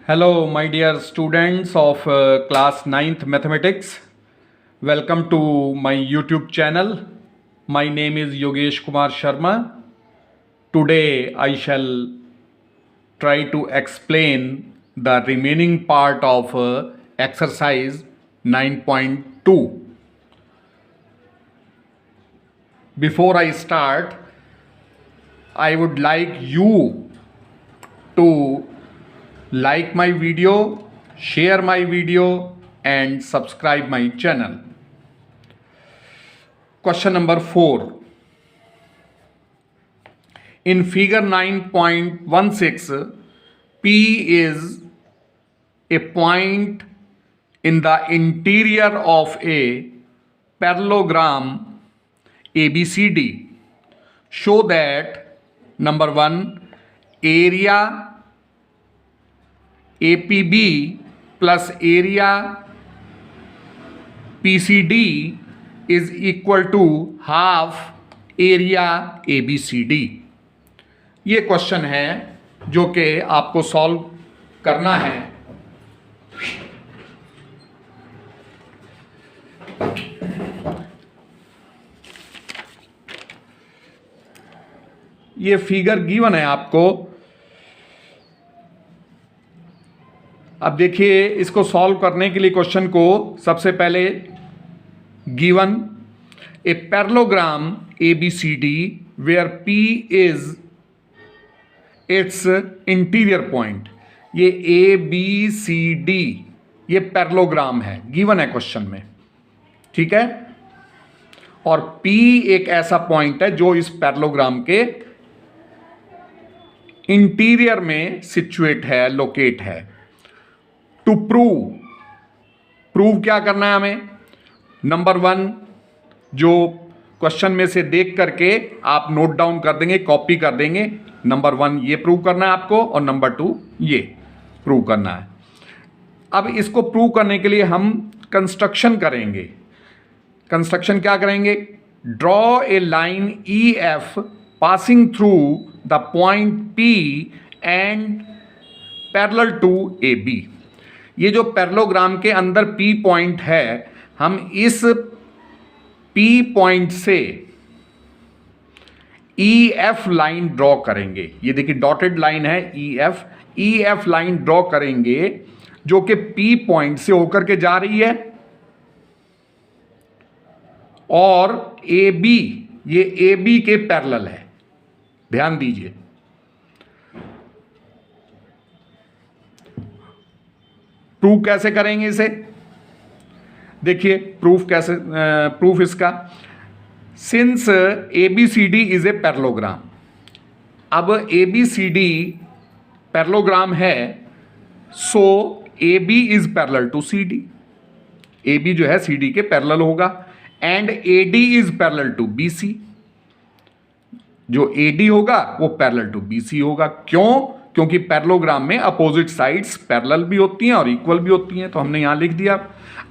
Hello, my dear students of class 9th mathematics. Welcome to my YouTube channel. My name is Yogesh Kumar Sharma. Today I shall try to explain the remaining part of exercise 9.2. Before I start, I would like you to like my video, share my video and subscribe my channel. Question number 4. In figure 9.16, P is a point in the interior of a parallelogram ABCD. Show that number 1, area APB plus area PCD is equal to half area ABCD. ये question है जो कि आपको solve करना है. ये figure given है आपको. अब देखिए, इसको सॉल्व करने के लिए क्वेश्चन को सबसे पहले given a parallelogram ABCD where P is its interior point. ये ABCD ये पैरेललोग्राम है, गिवन है क्वेश्चन में, ठीक है. और P एक ऐसा पॉइंट है जो इस पैरेललोग्राम के इंटीरियर में सिचुएट है, लोकेट है. टू प्रूव क्या करना है हमें? नंबर 1 जो क्वेश्चन में से देख करके आप नोट डाउन कर देंगे, कॉपी कर देंगे. नंबर 1 ये प्रूव करना है आपको और नंबर 2 ये प्रूव करना है. अब इसको प्रूव करने के लिए हम कंस्ट्रक्शन करेंगे. कंस्ट्रक्शन क्या करेंगे? Draw a line EF passing through the point P and parallel to AB. ये जो पैरेललोग्राम के अंदर P पॉइंट है, हम इस P पॉइंट से EF लाइन ड्रॉ करेंगे. ये देखिए डॉटेड लाइन है EF लाइन ड्रॉ करेंगे जो कि P पॉइंट से होकर के जा रही है. और AB ये AB के पैरेलल है, ध्यान दीजिए. प्रूफ कैसे करेंगे इसे? देखिए प्रूफ इसका. Since ABCD is a parallelogram. अब ABCD पैरेललोग्राम है, so AB is parallel to CD. AB जो है CD के पैरेलल होगा. And AD is parallel to BC. जो AD होगा वो पैरेलल टू BC होगा. क्यों? क्योंकि पैरेललोग्राम में अपोजिट साइड्स पैरेलल भी होती हैं और इक्वल भी होती हैं, तो हमने यहां लिख दिया.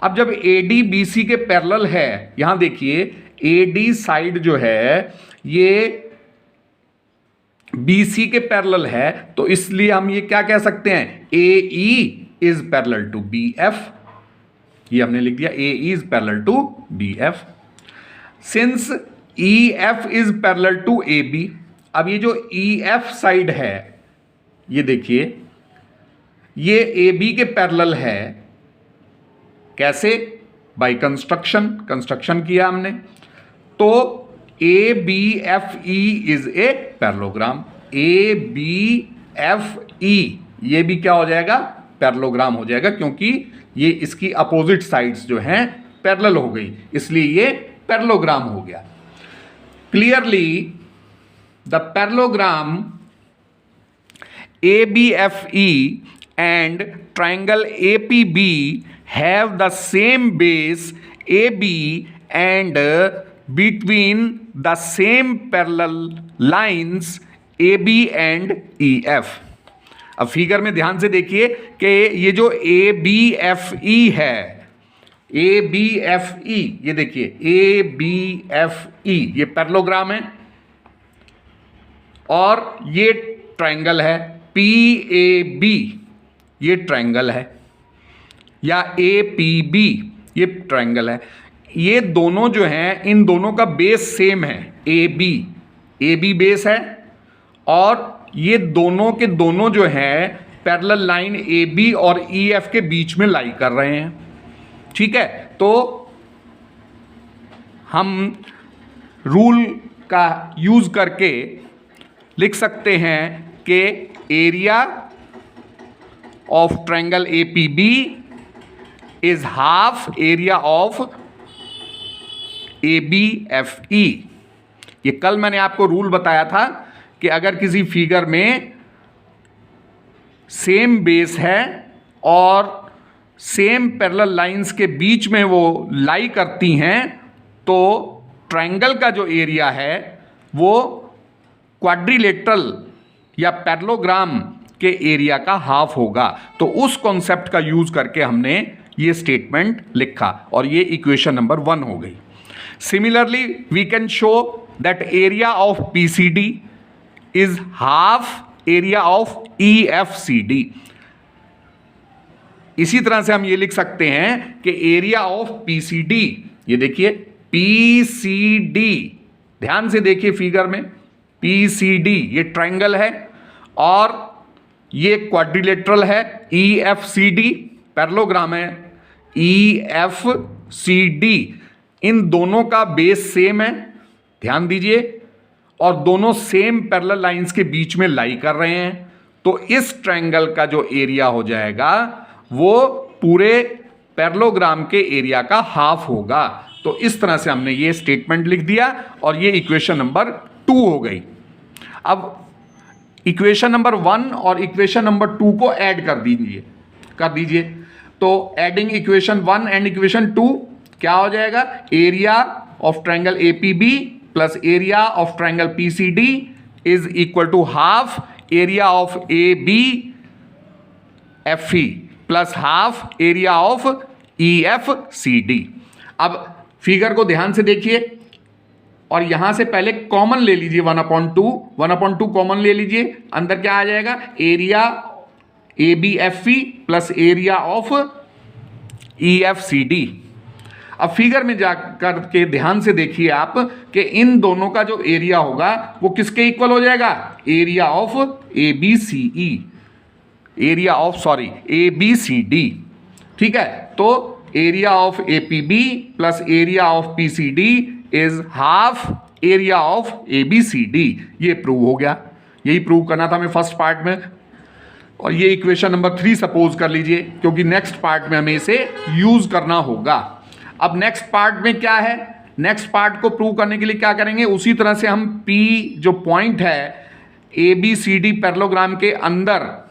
अब जब AD BC के पैरेलल है, यहां देखिए AD साइड जो है ये BC के पैरेलल है, तो इसलिए हम ये क्या कह सकते हैं? AE is parallel to BF. ये हमने लिख दिया AE is parallel to BF. Since EF is parallel to AB. अब ये जो EF साइड है, ये देखिए ये AB के पैरेलल है. कैसे? बाय कंस्ट्रक्शन किया हमने. तो ABFE is a parallelogram. ABFE ये भी क्या हो जाएगा? पैरेललोग्राम हो जाएगा, क्योंकि ये इसकी अपोजिट साइड्स जो हैं पैरेलल हो गई, इसलिए ये पैरेललोग्राम हो गया. Clearly the parallelogram ABFE and triangle APB have the same base AB and between the same parallel lines AB and EF. अब फिगर में ध्यान से देखिए कि ये जो ABFE है, ABFE ये देखिए ABFE ये पैरेललोग्राम है और ये ट्रायंगल है PAB, ये ट्रायंगल है, या APB ये ट्रायंगल है। ये दोनों जो हैं, इन दोनों का बेस सेम है, AB बेस है, और ये दोनों के दोनों जो हैं पैरेलल लाइन AB और EF के बीच में लाई कर रहे हैं। ठीक है, तो हम रूल का यूज करके लिख सकते हैं कि area of triangle APB is half area of ABFE। ये कल मैंने आपको रूल बताया था कि अगर किसी फिगर में सेम बेस है और सेम पैरेलल लाइंस के बीच में वो लाई करती हैं, तो ट्रायंगल का जो एरिया है वो क्वाड्रिलेटरल या पैरेललोग्राम के एरिया का हाफ होगा। तो उस कॉन्सेप्ट का यूज करके हमने ये स्टेटमेंट लिखा और ये इक्वेशन नंबर 1 हो गई। Similarly we can show that area of PCD is half area of EFCD। इसी तरह से हम ये लिख सकते हैं कि एरिया ऑफ PCD, ये देखिए PCD, ध्यान से देखिए फिगर में, PCD ये ट्रायंगल है और ये क्वाड्रिलेटरल है, EFCD पैरेललोग्राम है, EFCD इन दोनों का बेस सेम है, ध्यान दीजिए, और दोनों सेम पैरेलल लाइंस के बीच में लाई कर रहे हैं। तो इस ट्रायंगल का जो एरिया हो जाएगा वो पूरे पैरेललोग्राम के एरिया का हाफ होगा। तो इस तरह से हमने ये स्टेटमेंट लिख दिया और ये इक्वेशन नंबर 2 हो गई। अब इक्वेशन नंबर 1 और इक्वेशन नंबर 2 को ऐड कर दीजिए। तो एडिंग इक्वेशन 1 एंड इक्वेशन 2 क्या हो जाएगा? Area of triangle APB plus area of triangle PCD is equal to half area of ABFE plus half area of EFCD। अब फिगर को ध्यान से देखिए और यहां से पहले कॉमन ले लीजिए 1/2 कॉमन ले लीजिए। अंदर क्या आ जाएगा? Area ABFE plus area of EFCD। अब फिगर में जाकर के ध्यान से देखिए आप कि इन दोनों का जो एरिया होगा वो किसके इक्वल हो जाएगा? Area of ABCD। ठीक है, तो area of APB plus area of PCD is half area of ABCD। ये प्रूव हो गया, यही प्रूव करना था हमें फर्स्ट पार्ट में। और ये इक्वेशन नंबर 3 सपोज कर लीजिए, क्योंकि नेक्स्ट पार्ट में हमें इसे यूज करना होगा। अब नेक्स्ट पार्ट में क्या है? नेक्स्ट पार्ट को प्रूव करने के लिए क्या करेंगे? उसी तरह से हम P जो पॉइंट है ABCD पैरेललोग्राम के अंदर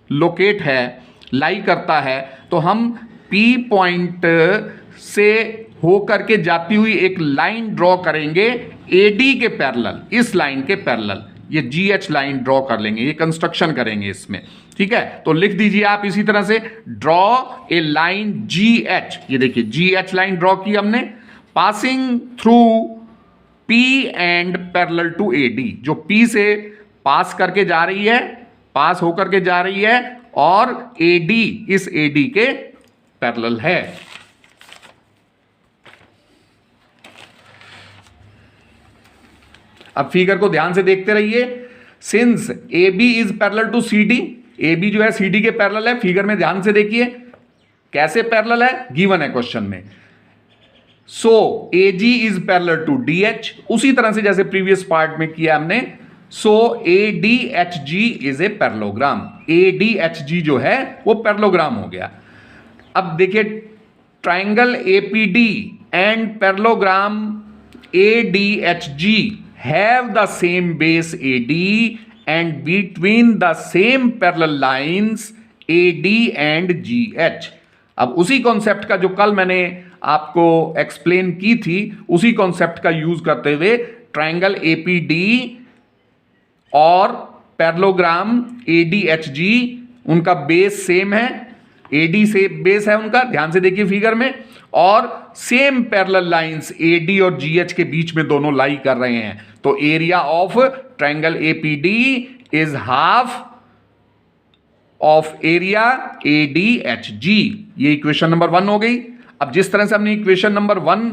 लोकेट है, लाई करता है, तो हम P पॉइंट से होकर के जाती हुई एक लाइन ड्रॉ करेंगे AD के पैरेलल, इस लाइन के पैरेलल ये GH लाइन ड्रॉ कर लेंगे, ये कंस्ट्रक्शन करेंगे इसमें। ठीक है, तो लिख दीजिए आप इसी तरह से, ड्रॉ ए लाइन GH। ये देखिए GH लाइन ड्रॉ की हमने, passing through P and parallel to AD। जो P से पास करके जा रही है, पास होकर के जा रही है, और AD इस AD के पैरेलल है। अब फिगर को ध्यान से देखते रहिए। Since AB is parallel to CD, AB जो है CD के पैरेलल है। फिगर में ध्यान से देखिए कैसे पैरेलल है, गिवन है क्वेश्चन में। So AG is parallel to DH, उसी तरह से जैसे प्रीवियस पार्ट में किया हमने। सो ADHG is a parallelogram, ADHG जो है वो पैरेललोग्राम हो गया। अब देखिए triangle APD and parallelogram ADHG have the same base AD and between the same parallel lines AD and GH। अब उसी कॉन्सेप्ट का जो कल मैंने आपको एक्सप्लेन की थी, उसी कॉन्सेप्ट का यूज करते हुए ट्रायंगल APD और पैरेललोग्राम ADHG, उनका बेस सेम है, AD से बेस है उनका, ध्यान से देखिए फिगर में, और सेम पैरेलल लाइंस AD और GH के बीच में दोनों लाई कर रहे हैं। तो area of triangle APD is half of area ADHG। ये इक्वेशन नंबर 1 हो गई। अब जिस तरह से हमने इक्वेशन नंबर 1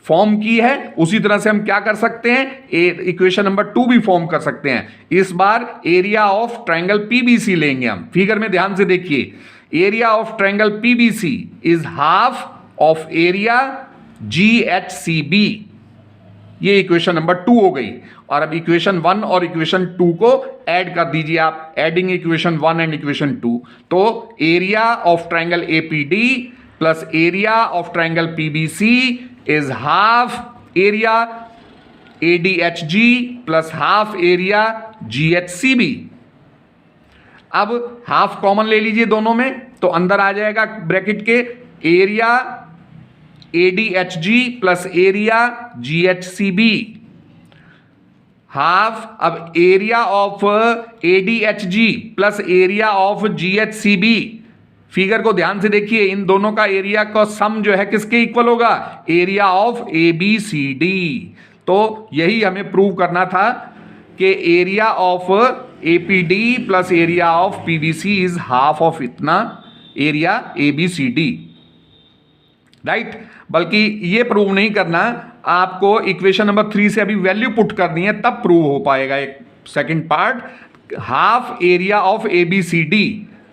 फॉर्म की है उसी तरह से हम क्या कर सकते हैं, इक्वेशन नंबर 2 भी फॉर्म कर सकते हैं। इस बार एरिया ऑफ ट्रायंगल PBC लेंगे हम। फिगर में ध्यान से देखिए, area of triangle PBC is half of area GHCB। ये इक्वेशन नंबर 2 हो गई। और अब इक्वेशन 1 और इक्वेशन 2 को ऐड कर दीजिए आप, एडिंग इक्वेशन 1 एंड इक्वेशन 2। तो area of triangle APD plus area of triangle PBC is half area ADHG plus half area GHCB। अब हाफ कॉमन ले लीजिए दोनों में, तो अंदर आ जाएगा ब्रैकेट के area ADHG plus area GHCB half. अब area of ADHG plus area of GHCB, figure को ध्यान से देखिए, इन दोनों का एरिया का सम जो है किसके इक्वल होगा, एरिया ऑफ ABCD। तो यही हमें प्रूव करना था कि area of APD plus area of PBC is half of इतना एरिया ABCD, राइट। बल्कि ये प्रूव नहीं करना, आपको इक्वेशन नंबर 3 से अभी वैल्यू पुट करनी है, तब प्रूव हो पाएगा एक second part. Half area of ABCD,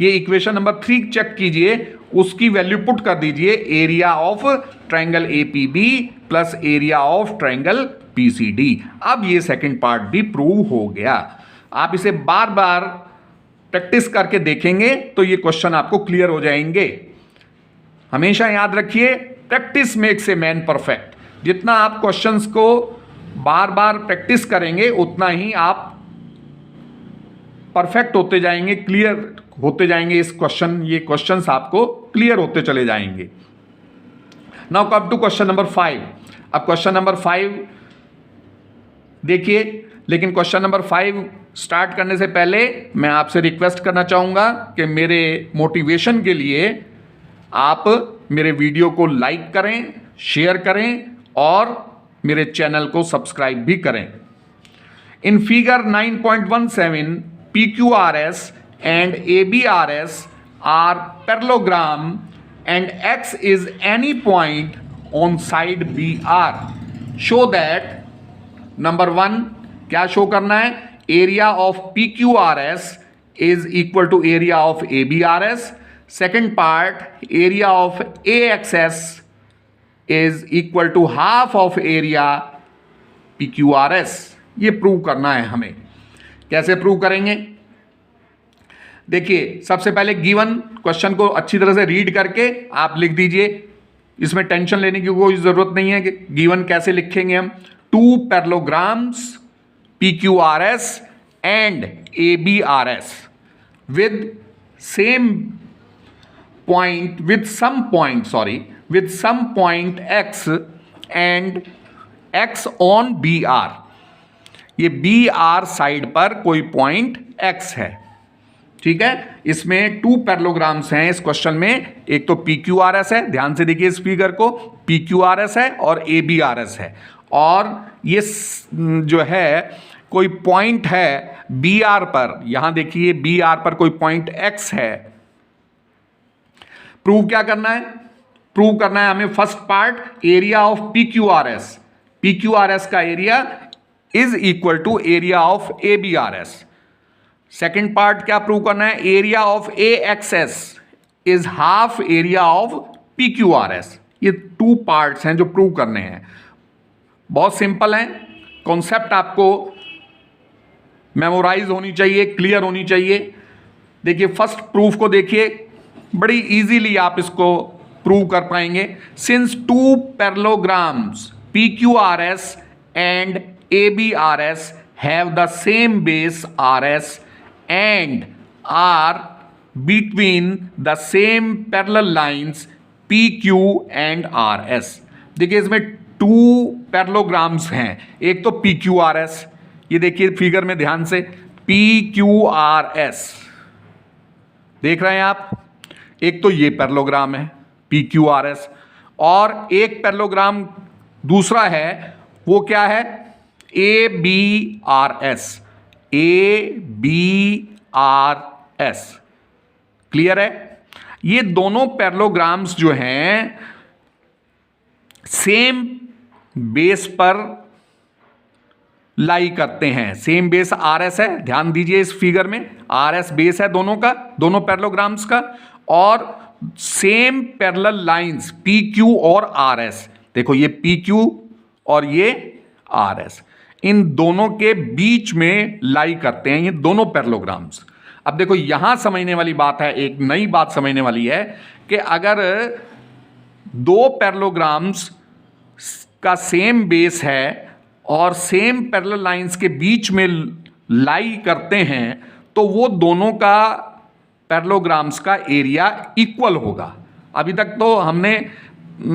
ये इक्वेशन नंबर 3 चेक कीजिए, उसकी वैल्यू पुट कर दीजिए, area of triangle APB plus area of triangle PCD। अब ये सेकंड पार्ट भी प्रूव हो गया। आप इसे बार बार प्रैक्टिस करके देखेंगे तो ये क्वेश्चन आपको क्लियर हो जाएंगे। हमेशा याद रखिए, practice makes a man perfect. जितना आप क्वेश्चंस को बार बार प्रैक्टिस करेंगे उतना ही आप परफेक्ट होते जाएंगे, क्लियर होते जाएंगे। ये क्वेश्चंस आपको क्लियर होते चले जाएंगे। Now come to question number 5। अब क्वेश्चन नंबर 5 देखिए, लेकिन क्वेश्चन नंबर 5 स्टार्ट करने से पहले मैं आपसे रिक्वेस्ट करना चाहूँगा कि मेरे मोटिवेशन के लिए आप मेरे वीडियो को लाइक करें, शेयर करें और मेरे चैनल को सब्सक्राइब भी करें। In figure 9.17 PQRS and ABRS are parallelogram and X is any point on side BR. Show that number 1 क्या शो करना है, area of PQRS is equal to area of ABRS। Second part, area of AXS is equal to half of area PQRS। ये prove करना है हमें। कैसे prove करेंगे, देखिए, सबसे पहले गिवन क्वेश्चन को अच्छी तरह से रीड करके आप लिख दीजिए। इसमें टेंशन लेने की कोई जरूरत नहीं है कि गिवन कैसे लिखेंगे हम। 2 parallelograms PQRS and ABRS with some point X and X on BR। ये BR साइड पर कोई पॉइंट X है, ठीक है। इसमें 2 पैरेललोग्राम्स हैं इस क्वेश्चन में। एक तो PQRS है, ध्यान से देखिए इस फिगर को, PQRS है और ABRS है। और ये जो है कोई पॉइंट है BR पर, यहां देखिए BR पर कोई पॉइंट X है। प्रूव क्या करना है, प्रूव करना है हमें first part, area of PQRS। PQRS का area is equal to area of ABRS। Second part क्या प्रूव करना है, area of AXS is half area of PQRS। ये 2 पार्ट्स हैं जो प्रूव करने हैं। बहुत सिंपल है, कॉन्सेप्ट आपको मेमोराइज होनी चाहिए, क्लियर होनी चाहिए। देखिए फर्स्ट प्रूफ को देखिए, बड़ी इजीली आप इसको प्रूव कर पाएंगे। Since 2 parallelograms PQRS and ABRS have the same base RS and are between the same parallel lines PQ and RS। देखिए इसमें 2 पैरेललोग्राम्स हैं, एक तो PQRS, ये देखिए फिगर में ध्यान से, PQRS देख रहे हैं आप। एक तो ये पैरेललोग्राम है PQRS, और एक पैरेललोग्राम दूसरा है, वो क्या है, ABRS। ABRS क्लियर है? ये दोनों पैरेललोग्राम्स जो हैं सेम बेस पर लाई करते हैं। सेम बेस आर एस है, ध्यान दीजिए इस फिगर में, आर एस बेस है दोनों का, दोनों पैरेललोग्राम्स का, और same parallel lines P Q और आर एस। देखो ये पी क्यू और ये आर एस, इन दोनों के बीच में लाई करते हैं ये दोनों पैरेललोग्राम्स। अब देखो यहां समझने वाली बात है, एक नई बात समझने वाली है कि अगर दो पैरेललोग्राम्स का सेम बेस है और सेम पैरेलल लाइंस के बीच में लाई करते हैं तो वो दोनों का पैरेललोग्राम्स का एरिया इक्वल होगा। अभी तक तो हमने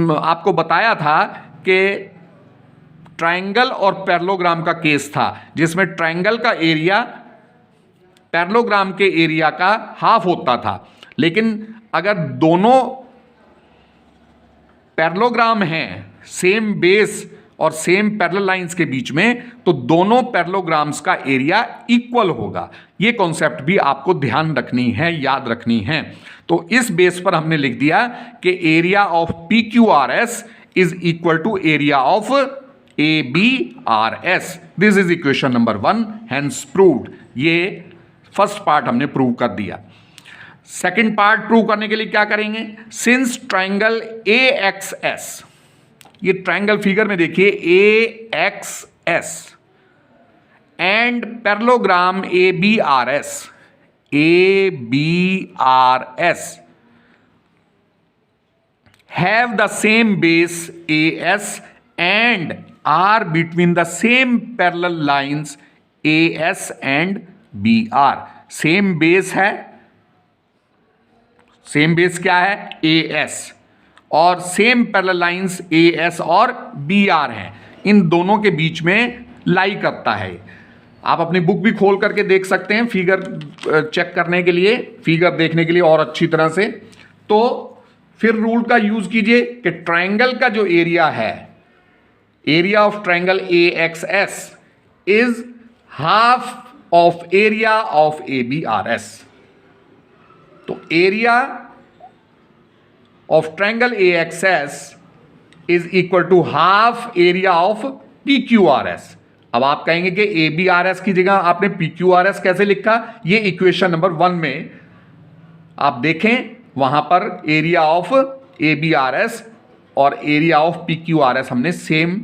आपको बताया था कि ट्रायंगल और पैरेललोग्राम का केस था, जिसमें ट्रायंगल का एरिया पैरेललोग्राम के एरिया का हाफ होता था, लेकिन अगर दोनों पैरेललोग्राम हैं सेम बेस और सेम पैरेलल लाइंस के बीच में, तो दोनों पैरेललोग्राम्स का एरिया इक्वल होगा। ये कॉन्सेप्ट भी आपको ध्यान रखनी है, याद रखनी है। तो इस बेस पर हमने लिख दिया कि area of P Q R S is equal to area of A B R S. This is equation number 1, hence proved. ये फर्स्ट पार्ट हमने प्रूव कर दिया। सेकेंड पार्ट प्रूव करने के लिए क्या करेंगे? Since triangle A X S, ये ट्रायंगल फिगर में देखिए A X S and parallelogram A B R S, A B R S have the same base A S and are between the same parallel lines A S and B R. Same base है, same base क्या है? A S, और same parallel lines A S और B R हैं, इन दोनों के बीच में लाई करता है। आप अपनी बुक भी खोल करके देख सकते हैं फिगर चेक करने के लिए, फिगर देखने के लिए और अच्छी तरह से। तो फिर रूल का यूज कीजिए कि ट्रायंगल का जो एरिया है, area of triangle A X S is half of area of A B R S. तो area of triangle AXS is equal to half area of PQRS। अब आप कहेंगे कि ABRS की जगह आपने PQRS कैसे लिखा? ये इक्वेशन नंबर 1 में आप देखें, वहां पर एरिया ऑफ ABRS और एरिया ऑफ PQRS हमने सेम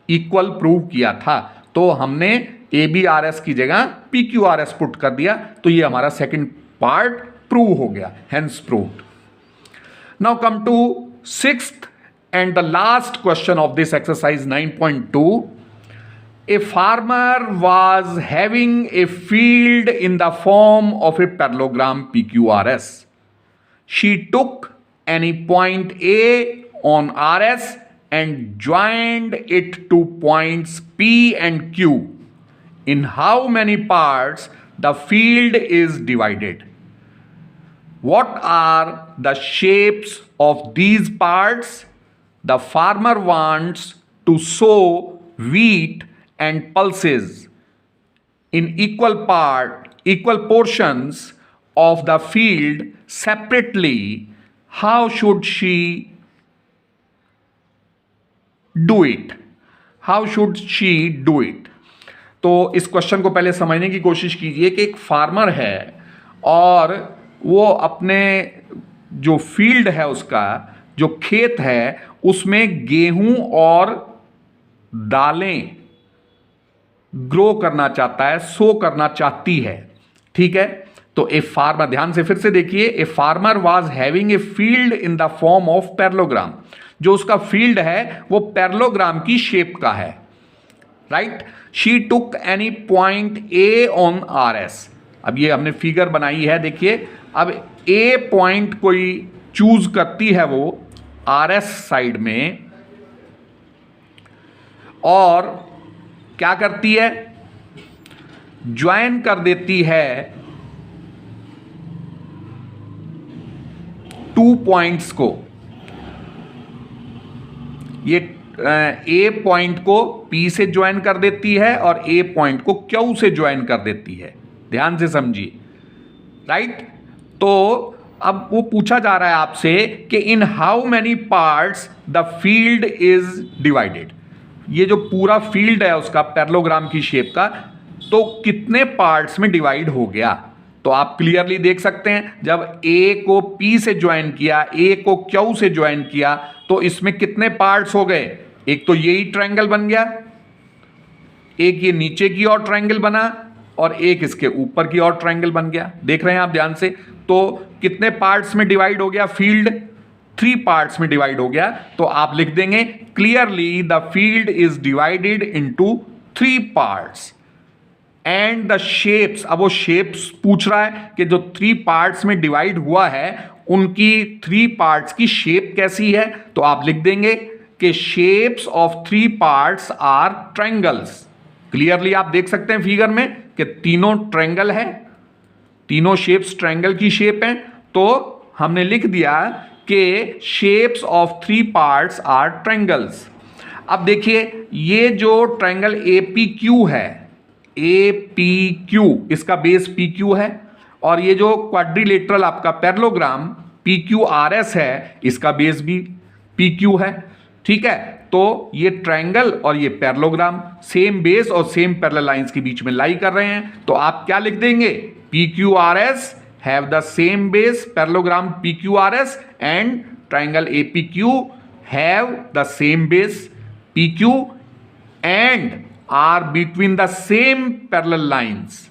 इक्वल प्रूव किया था, तो हमने ABRS की जगह PQRS पुट कर दिया, तो ये हमारा सेकंड पार्ट प्रूव हो गया, hence proved. Now come to sixth and the last question of this exercise 9.2. A farmer was having a field in the form of a parallelogram PQRS. She took any point A on RS and joined it to points P and Q. In how many parts the field is divided? What are the shapes of these parts? The farmer wants to sow wheat and pulses in equal portions of the field separately. How should she do it? How should she do it? तो इस question को पहले समझने की कोशिश कीजिए कि एक फार्मर है और वो अपने जो फील्ड है, उसका जो खेत है, उसमें गेहूं और दालें ग्रो करना चाहता है, सो करना चाहती है। ठीक है, तो ए फार्मर, ध्यान से फिर से देखिए, a farmer was having a field in the form of parallelogram. जो उसका फील्ड है वो पैरेललोग्राम की शेप का है, right. She took any point A on R S. अब ये हमने फिगर बनाई है, देखिए। अब ए पॉइंट कोई चूज करती है वो आर एस साइड में, और क्या करती है? ज्वाइन कर देती है 2 पॉइंट्स को। ये ए पॉइंट को पी से ज्वाइन कर देती है और ए पॉइंट को क्यू से ज्वाइन कर देती है। ध्यान से समझिए, राइट। तो अब वो पूछा जा रहा है आपसे कि in how many parts the field is divided. ये जो पूरा फील्ड है उसका पैरेललोग्राम की शेप का, तो कितने पार्ट्स में डिवाइड हो गया। तो आप क्लियरली देख सकते हैं, जब ए को पी से ज्वाइन किया, ए को क्यू से ज्वाइन किया, तो इसमें कितने पार्ट्स हो गए। एक तो यही ट्रायंगल बन गया, एक ये नीचे की ओर ट्रायंगल बना, और एक इसके ऊपर की ओर ट्रायंगल बन गया। देख रहे हैं आप ध्यान से। तो कितने पार्ट्स में डिवाइड हो गया फील्ड, 3 पार्ट्स में डिवाइड हो गया। तो आप लिख देंगे clearly the field is divided into 3 parts and the shapes. अब वो शेप्स पूछ रहा है कि जो 3 पार्ट्स में डिवाइड हुआ है उनकी 3 पार्ट्स की शेप कैसी है। तो आप लिख देंगे कि shapes of 3 parts are triangles. Clearly आप देख सकते हैं फिगर में कि तीनों ट्रायंगल है, तीनों शेप्स ट्रायंगल की शेप हैं। तो हमने लिख दिया कि shapes of 3 parts are triangles. अब देखिए ये जो ट्रायंगल APQ है, APQ, इसका बेस PQ है, और ये जो क्वाड्रिलेटरल आपका पैरेललोग्राम PQRS है, इसका बेस भी PQ है। ठीक है, तो ये ट्रायंगल और ये पैरेललोग्राम सेम बेस और सेम पैरेलल लाइंस के बीच में लाई कर रहे हैं। तो आप क्या लिख देंगे, PQRS have the same base, parallelogram PQRS and triangle APQ have the same base PQ and are between the same parallel lines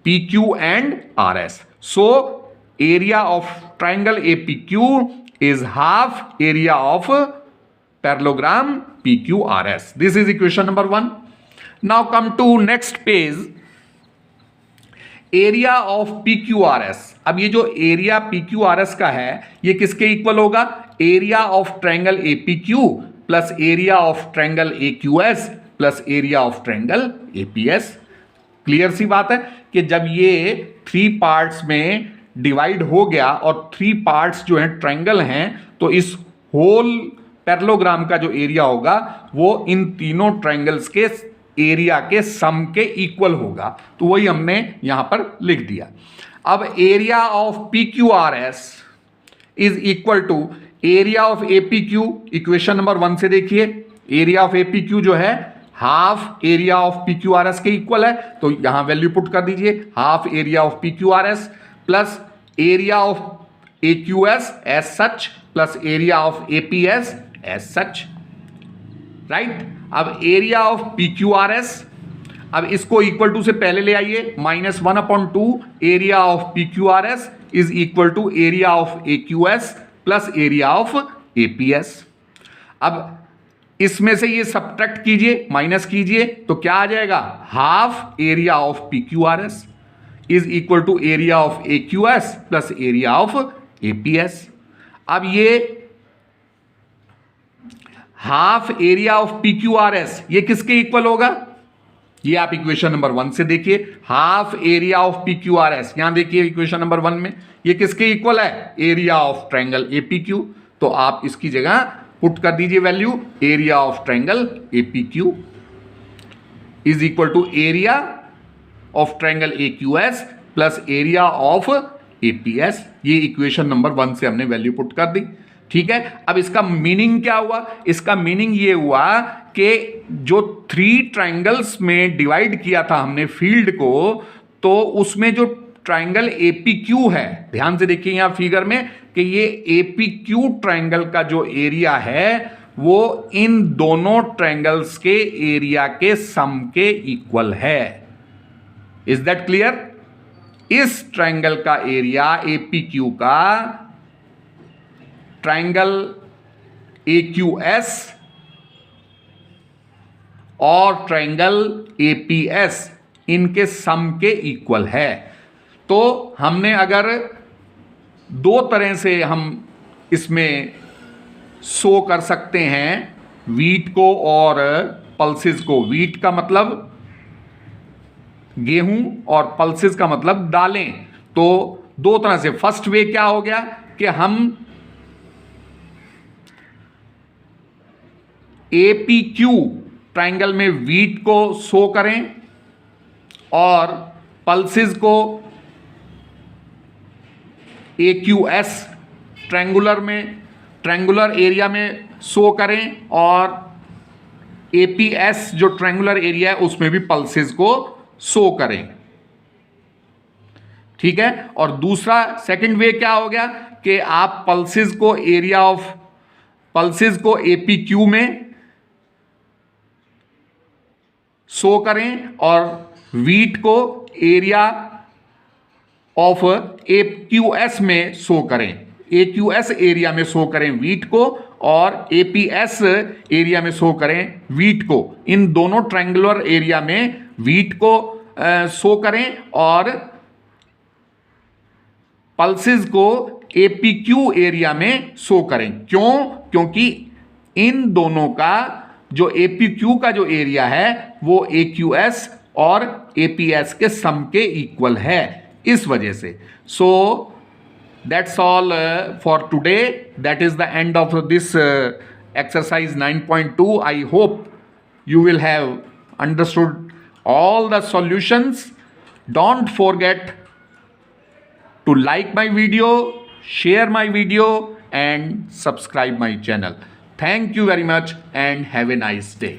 PQ and RS. So area of triangle APQ is half area of parallelogram PQRS. This is equation number 1. Now come to next page. Area of PQRS। अब ये जो area PQRS का है ये किसके equal होगा, area of triangle APQ plus area of triangle AQS plus area of triangle APS। Clear सी बात है कि जब ये 3 पार्ट्स में डिवाइड हो गया और 3 पार्ट्स जो हैं ट्रायंगल हैं, तो इस होल पैरेललोग्राम का जो एरिया होगा वो इन तीनों ट्रायंगल्स के एरिया के सम के इक्वल होगा। तो वही हमने यहां पर लिख दिया। अब area of PQRS is equal to area of APQ। Equation number 1 से देखिए, एरिया ऑफ APQ जो है हाफ एरिया ऑफ PQRS के इक्वल है, तो यहां वैल्यू पुट कर दीजिए, half area of PQRS plus area of AQS as such plus area of APS as such, right. अब एरिया ऑफ PQRS, अब इसको इक्वल टू से पहले ले आइए, -1/2 area of PQRS is equal to area of AQS plus area of APS। अब इसमें से ये सब्ट्रैक्ट कीजिए, माइनस कीजिए, तो क्या आ जाएगा, half area of PQRS is equal to area of AQS plus area of APS। अब ये हाफ एरिया ऑफ PQRS ये किसके इक्वल होगा, ये आप इक्वेशन नंबर 1 से देखिए, हाफ एरिया ऑफ PQRS, यहां देखिए इक्वेशन नंबर 1 में ये किसके इक्वल है, एरिया ऑफ ट्रायंगल APQ। तो आप इसकी जगह पुट कर दीजिए value, area of triangle APQ is equal to area of triangle AQS plus area of APS। ये इक्वेशन नंबर 1 से हमने वैल्यू पुट कर दी। ठीक है, अब इसका मीनिंग क्या हुआ, इसका मीनिंग ये हुआ कि जो 3 ट्रायंगल्स में डिवाइड किया था हमने फील्ड को, तो उसमें जो ट्रायंगल APQ है, ध्यान से देखिए यहां फिगर में कि ये APQ ट्रायंगल का जो एरिया है वो इन दोनों ट्रायंगल्स के एरिया के सम के इक्वल है। Is that clear. इस ट्रायंगल का एरिया APQ का ट्रायंगल AQS और ट्रायंगल APS इनके सम के इक्वल है। तो हमने अगर 2 तरह से हम इसमें शो कर सकते हैं वीट को और पल्सेस को। वीट का मतलब गेहूं और पल्सेस का मतलब दालें। तो 2 तरह से, फर्स्ट वे क्या हो गया कि हम APQ ट्रायंगल में वीट को शो करें और पल्सेस को AQS ट्रैंगुलर एरिया में शो करें और APS जो ट्रैंगुलर एरिया है उसमें भी पल्सेस को शो करें। ठीक है, और दूसरा सेकंड वे क्या हो गया कि आप पल्सेस को APQ में शो करें और वीट को एरिया ऑफ AQS में शो करें। AQS एरिया में शो करें वीट को और APS एरिया में शो करें वीट को। इन दोनों ट्रायंगुलर एरिया में वीट को शो करें और पल्सेस को APQ एरिया में शो करें। क्यों? क्योंकि इन दोनों का जो APQ का जो एरिया है वो AQS और APS के सम के इक्वल है, इस वजह से। So that's all for today. That is the end of this exercise 9.2. I hope you will have understood all the solutions. Don't forget to like my video, share my video and subscribe my channel. Thank you very much and have a nice day.